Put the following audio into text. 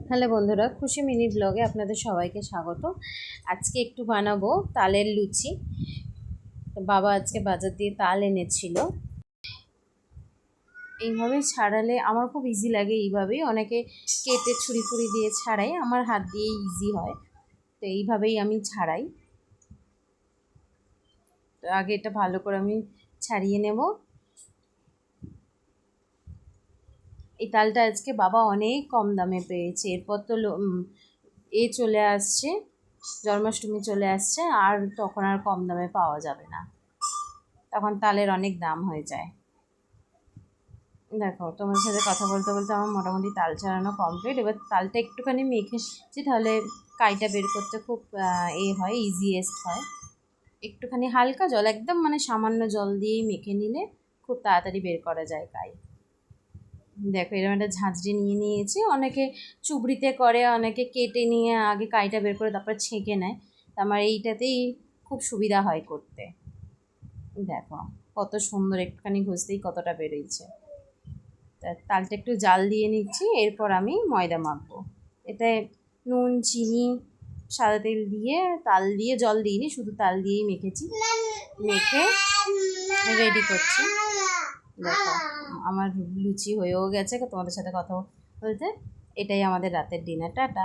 Hello বন্ধুরা, খুশি mini ব্লগে আপনাদের সবাইকে স্বাগত। আজকে একটু বানাবো তালের লুচি। বাবা আজকে বাজার দিয়ে তাল এনেছিল। এইভাবে ছাড়ালে আমার খুব ইজি লাগে। এইভাবেই অনেকে কেটে ছুরি ফুরি দিয়ে ছাড়াই, আমার হাত দিয়ে ইজি হয়। তো এইভাবেই আমি ছাড়াই। তো আগে এটা ভালো করে আমি ছাড়িয়ে নেব। এই তালটা আজকে বাবা অনেক কম দামে পেয়েছে। এরপর তো চলে আসছে, জন্মাষ্টমী চলে আসছে, আর তখন আর কম দামে পাওয়া যাবে না, তখন তালের অনেক দাম হয়ে যায়। দেখো, তোমার সাথে কথা বলতে বলতে আমার মোটামুটি তাল ছাড়ানো কমপ্লিট। এবার তালটা একটুখানি মেখেছি, তাহলে কাইটা বের করতে খুব হয়, ইজিয়েস্ট হয়। একটুখানি হালকা জল, একদম মানে সামান্য জল দিয়েই মেখে নিলে খুব তাড়াতাড়ি বের করা যায় কাই। দেখো, এরকম একটা ঝাঁঝরি নিয়ে নিয়েছি। অনেকে চুবড়িতে করে, অনেকে কেটে নিয়ে আগে কাইটা বের করে তারপর ছেঁকে নেয়। আমার এইটাতেই খুব সুবিধা হয় করতে। দেখো কত সুন্দর, একটুখানি ঘষতেই কতটা বেরোইছে। তালটা একটু জাল দিয়ে নিচ্ছি, এরপর আমি ময়দা মাখবো। এতে নুন, চিনি, সাদা তেল দিয়ে, তাল দিয়ে, জল দিইনি, শুধু তাল দিয়েই মেখেছি। মেখে রেডি করছি। দেখো, আমার লুচি হয়েও গেছে তোমাদের সাথে কথা বলতে। এটাই আমাদের রাতের ডিনার। টাটা।